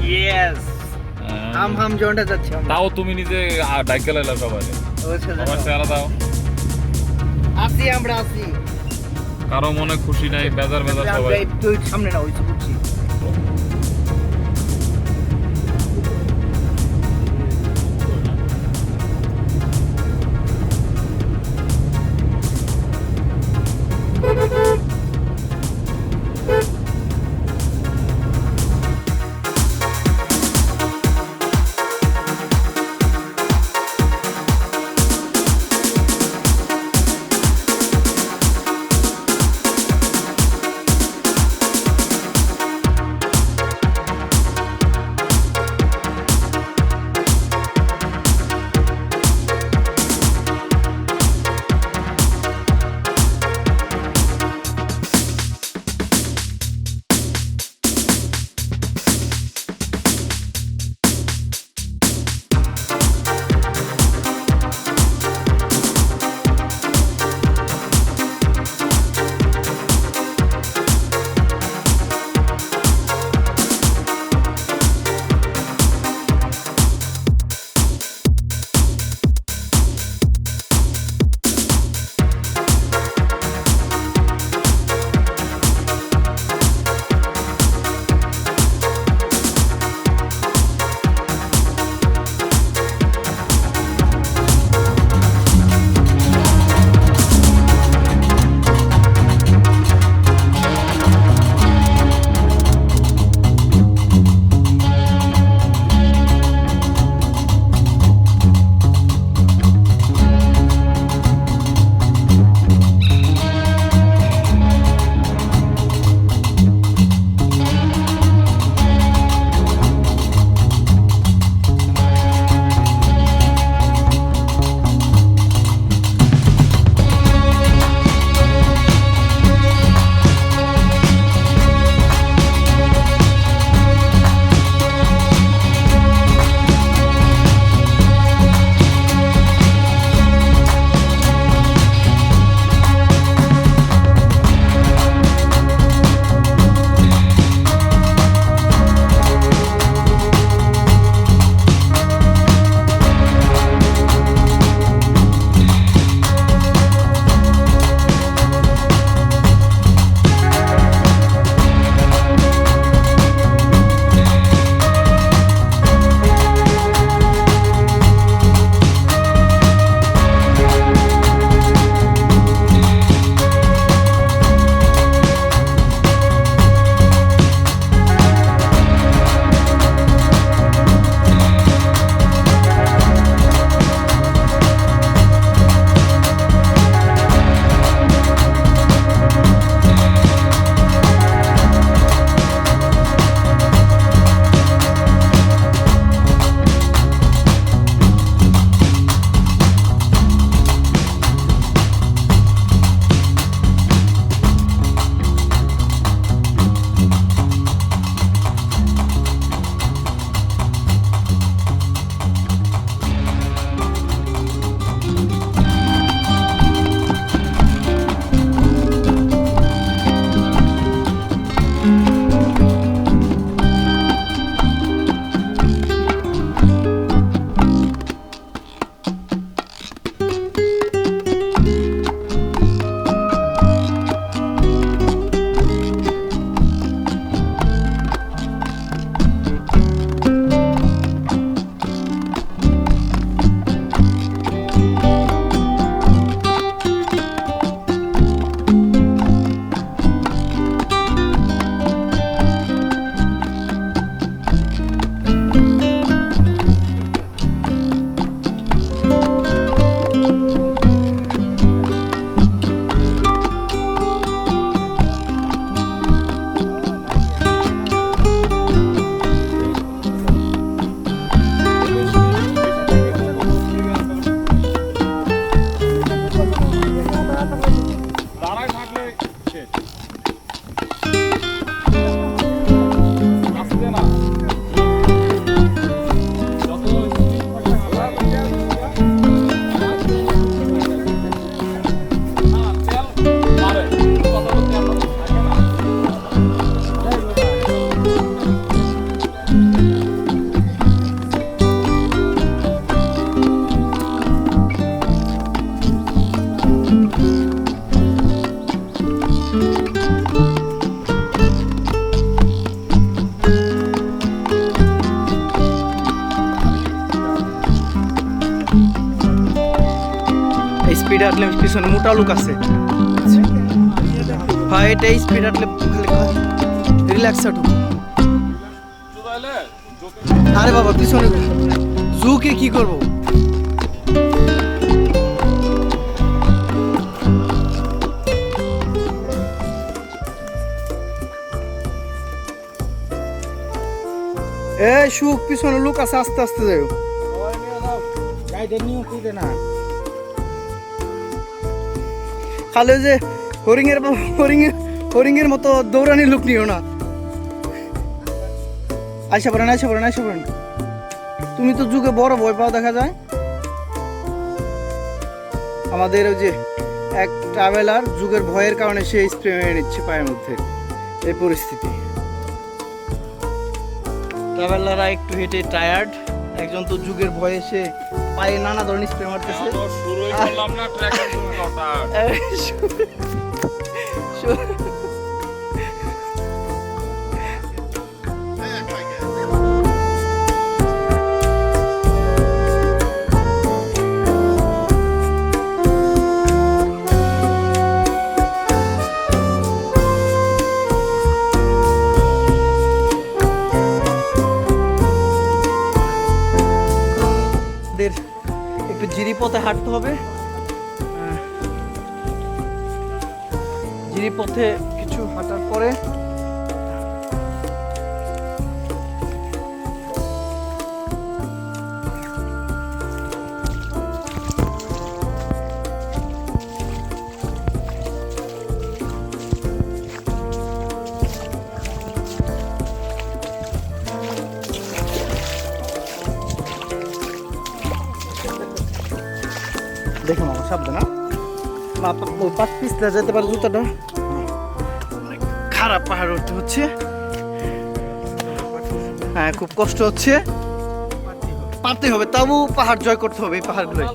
Yes হাম হাম জোনটা যাচ্ছে আমরা। তাও তুমি নিজে ডাইকে লাইলা সবাই অবশ্যই আমার চেহারা দাও আসি আমরা আসি কারো মনে খুশি নাই বেজার বেজার আমরা সবাই একটু সামনে না হইছে বুঝছি স্পিড হাঁটলে পিছনে মোটা লোক আছে। ভাই এটা স্পিড হাঁটলে খালি রিল্যাক্স হাঁটু। আরে বাবা পিছনে জুকে কি করবো? সুখ পিছনে লোক আছে, আস্তে আস্তে যাও। খালি যে হরিঙের মতো দৌড়ানি লোক নিও না। আইসা পড়েন। তুমি তো যুগে বড় ভয় পাও দেখা যায়। আমাদের ওই যে এক ট্রাভেলার যুগের ভয়ের কারণে সে স্প্রে মেরে নিচ্ছে পায়ের মধ্যে, এই পরিস্থিতি। ট্রাভেলাররা একটু হেঁটে টায়ার্ড, একজন তো যুগের ভয়ে সে পায়ে নানা ধরনের স্প্রে মারতেছে। একটু জিরিপথে হাঁটতে হবে। জিরিপথে কিছু হাঁটার পরে দেখো মামা সাবধান, পাঁচ পিছলা যেতে পারে জুতাটা। খারাপ পাহাড় উঠতে হচ্ছে, হ্যাঁ খুব কষ্ট হচ্ছে, পারতে হবে, তবু পাহাড় জয় করতে হবে এই পাহাড়গুলোই।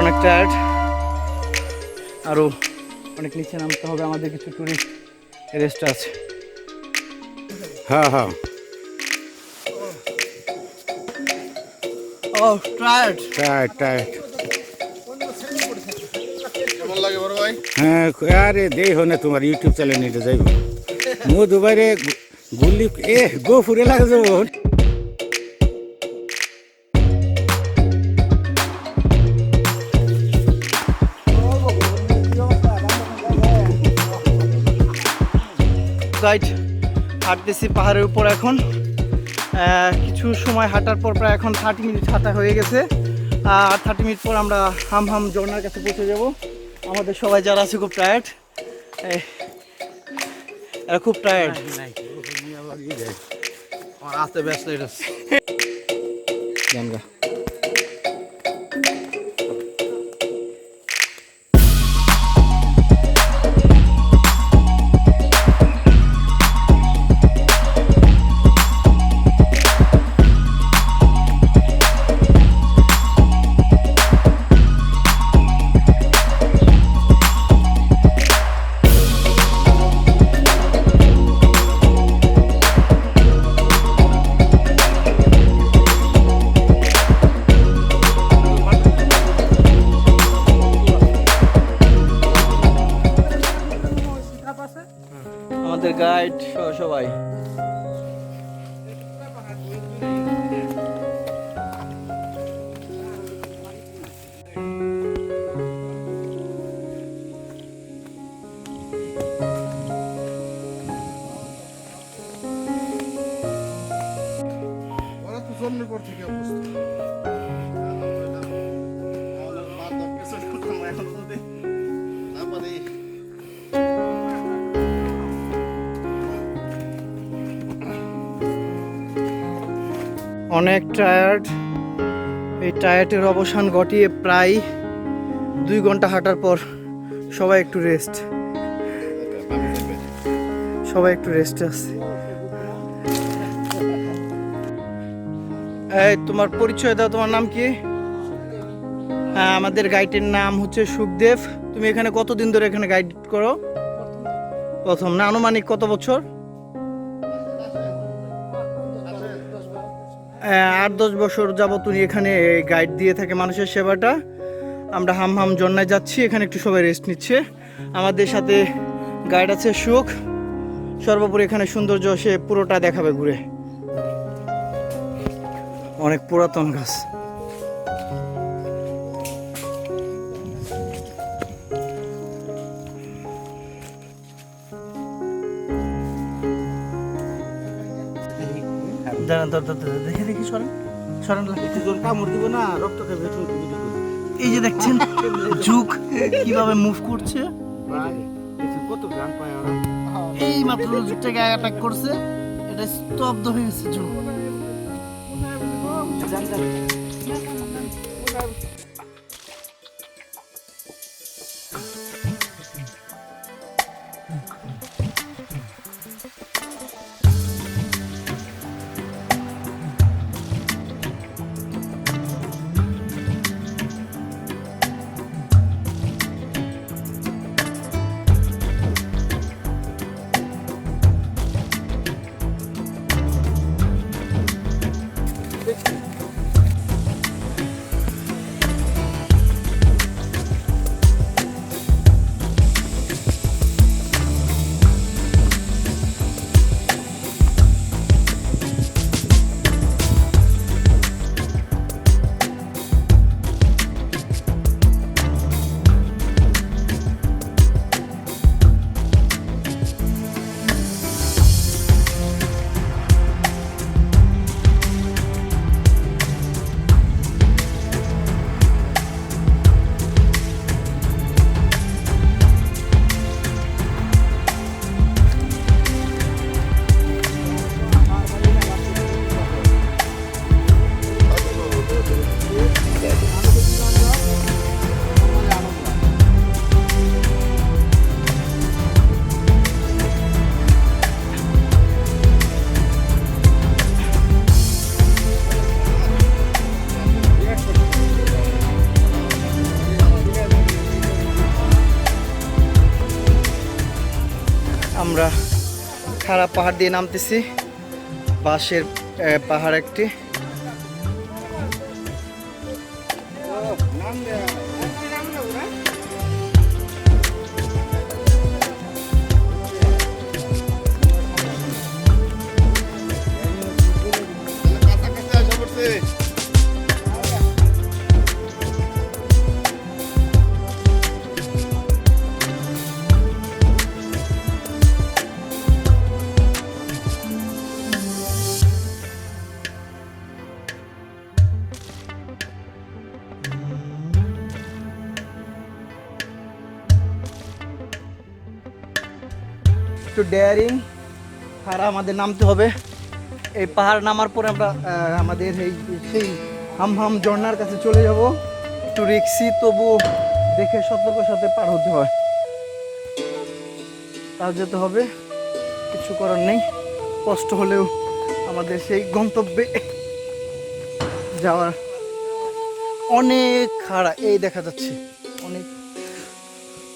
অনেক টায়ার্ড, আরো অনেক নিচে নামতে হবে, আমাদের কিছু টুরিস্ট রেস্ট আছে। হ্যাঁ হ্যাঁ ও টায়ার্ড কেমন লাগে বড় ভাই? হ্যাঁ আরে দেই হনে তোমার ইউটিউব চ্যানেল নিতে যাইব মু দুবাইরে গুলি গো ফুরে লাগে যাব। গাইড হাঁটতেছি পাহাড়ের উপর এখন, কিছু সময় হাঁটার পর প্রায় এখন 30 মিনিট হাঁটা হয়ে গেছে। আর 30 মিনিট পর আমরা হাম ঝর্ণার কাছে পৌঁছে যাব। আমাদের সবাই যারা আছে খুব টায়ার্ড, এরা খুব টায়ার্ড। আসতে ব্যস্ত জানগা আমাদের গাইড সবাই। জন্মের পর থেকে অবস্থা অনেক টায়ার্ড। এই টায়ার্ডের অবসান ঘটিয়ে প্রায় 2 ঘন্টা হাঁটার পর সবাই একটু রেস্ট আছে। এই তোমার পরিচয় দাও, তোমার নাম কি? হ্যাঁ, আমাদের গাইডের নাম হচ্ছে সুখদেব। তুমি এখানে কতদিন ধরে এখানে গাইড করো? প্রথম না? আনুমানিক কত বছর? 8-10 বছর যাবত তুমি এখানে গাইড দিয়ে থাকে মানুষের সেবাটা। আমরা হামহাম ঝর্ণায় যাচ্ছি, এখানে একটু সবাই রেস্ট নিচ্ছে। আমাদের সাথে গাইড আছে সুখ। সর্বোপরি এখানে সৌন্দর্য সে পুরোটা দেখাবে ঘুরে। অনেক পুরাতন গাছ। দেখে দেখি সরেন কামড় দিব না, রক্ত খাবে। এই যে দেখছেন ঝুঁক কিভাবে মুভ করছে। কত গান পায় ওরা। এই মাত্র ঝুঁকটাকে অ্যাটাক করছে, এটা স্তব্ধ হয়ে গেছে ঝুঁক। আমরা খারাপ পাহাড় দিয়ে নামতেছি, বাঁশের পাহাড় একটি। কাছাকাছি আসা পড়ছে। একটু ডেয়ারিং খাড়া আমাদের নামতে হবে। এই পাহাড় নামার পরে আমরা আমাদের সেই হামহাম ঝর্ণার কাছে চলে যাব। একটু রিক্সি, তবু দেখে সতর্কের সাথে পার হতে হয়। তাও যেতে হবে, কিছু করার নেই। কষ্ট হলেও আমাদের সেই গন্তব্যে যাওয়ার। অনেক খাড়া, এই দেখা যাচ্ছে অনেক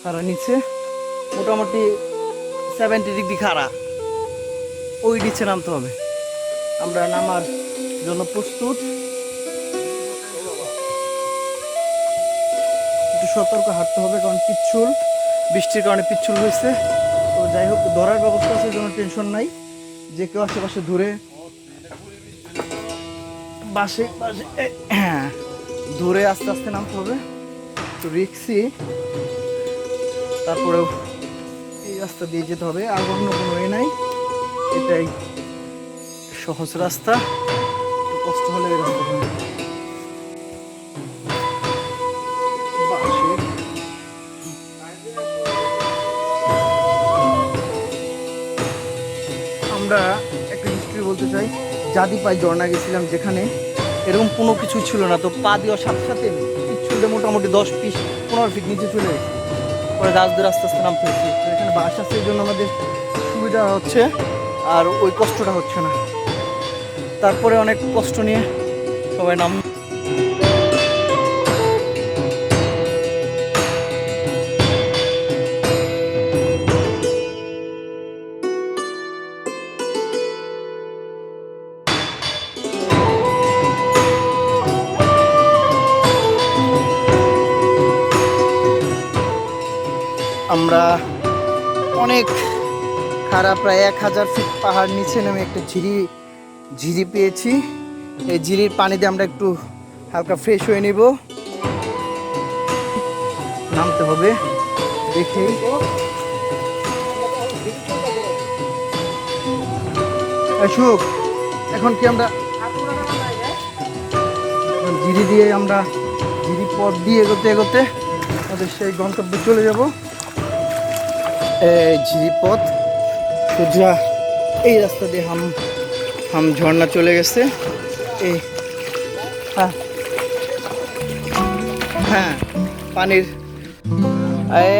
খাড়া, নিচে মোটামুটি 70 ডিগ্রি খাড়া। ওই নিচে নামতে হবে। আমরা নামার জন্য প্রস্তুত। একটু সতর্ক হাঁটতে হবে, কারণ পিচ্ছল, বৃষ্টির কারণে পিচ্ছল হয়েছে। তো যাই হোক, ধরার ব্যবস্থা আছে, কোনো টেনশন নাই। যে কেউ আশেপাশে ধরে বাসে বাসে হ্যাঁ ধরে আস্তে আস্তে নামতে হবে। তো রিক্সি, তারপরেও এই রাস্তা দিয়ে যেতে হবে। আর অন্য কোনো এ নাই, এটাই সহজ রাস্তা। কষ্ট হলে এরকম হয়। বাঁশের। আমরা একটা হিস্ট্রি বলতে চাই, জাদিপাই ঝর্ণা গেছিলাম যেখানে এরকম কোনো কিছু ছিল না, তো পা দেওয়ার সাথে সাথে পিছুলে মোটামুটি 10-15 ফিট নিচে চলে গেছে। পরে রাজদের আস্তে আস্তে নামতে হচ্ছে। তো এখানে বাস আছে, এই জন্য আমাদের সুবিধা হচ্ছে আর ওই কষ্টটা হচ্ছে না। তারপরে অনেক কষ্ট নিয়ে সবাই নাম। আমরা অনেক খারাপ, প্রায় 1000 ফিট পাহাড় নিচে নেমে একটা ঝিরি পেয়েছি। এই ঝিরির পানি দিয়ে আমরা একটু হালকা ফ্রেশ হয়ে নিব। নামতে হবে দেখে। সুখ, এখন কি আমরা ঝিরি দিয়ে আমরা ঝিরি পথ দিয়ে এগোতে এগোতে আমাদের সেই গন্তব্যে চলে যাব। ঝিরিপথ সোজা এই রাস্তা দিয়ে হাম ঝর্ণা চলে গেছে। এই হ্যাঁ পানির।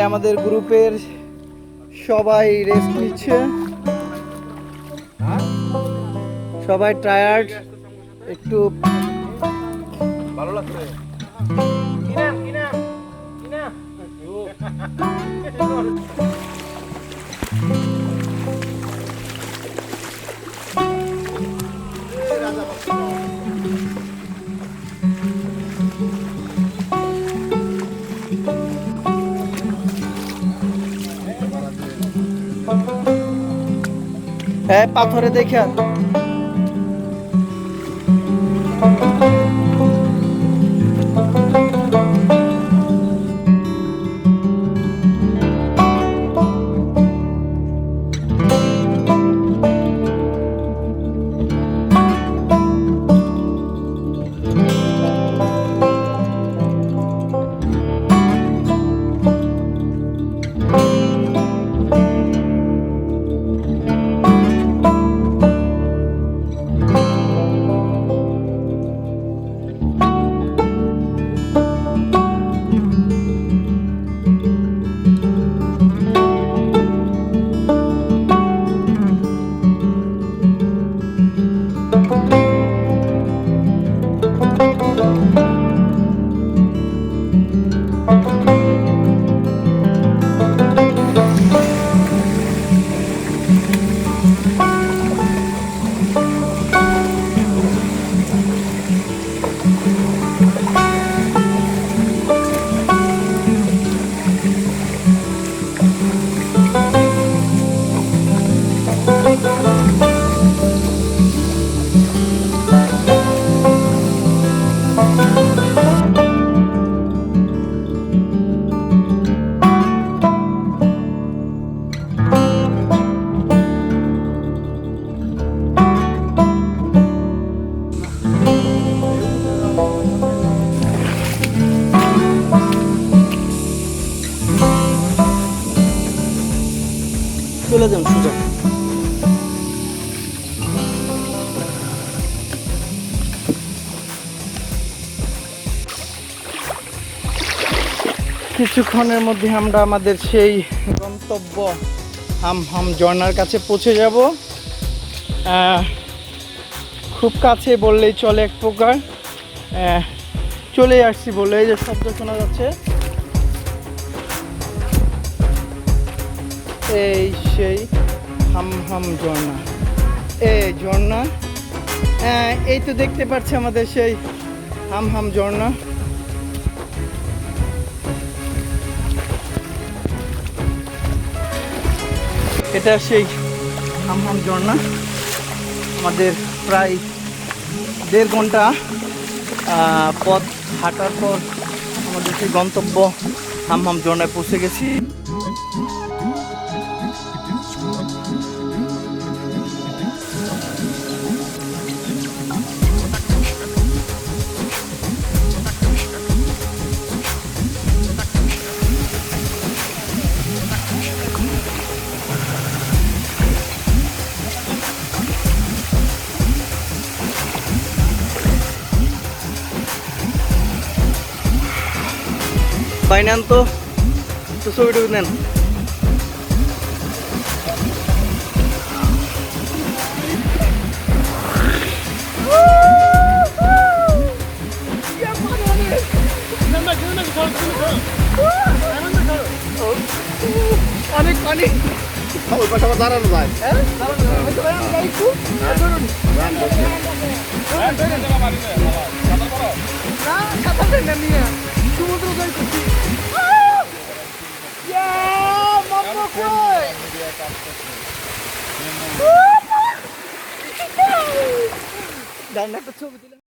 আমাদের গ্রুপের সবাই রেস্ট নিচ্ছে, সবাই টায়ার্ড, একটু ভালো লাগছে। হ্যাঁ পাথরে দেখা চলে যান সোজা। কিছুক্ষণের মধ্যে আমরা আমাদের সেই গন্তব্য হাম ঝর্ণার কাছে পৌঁছে যাব। খুব কাছে বললেই চলে এক প্রকার, চলে আসছি বলে এই যে শব্দ শোনা যাচ্ছে, এই সেই হাম ঝর্ণা। এই ঝর্ণা, এই তো দেখতে পাচ্ছি আমাদের সেই হাম ঝর্ণা। এটা সেই হাম ঝর্ণা। আমাদের প্রায় 1.5 ঘন্টা পথ হাঁটার পর আমাদের সেই গন্তব্য হাম ঝর্ণায় পৌঁছে গেছি। ভাই নেন তো ছবিটুকু নেন। অনেক পানি। ওই পাশে আবার দাঁড়ানো যায়। সমুদ্র যাইতেছি। একটা ছবি দিলাম।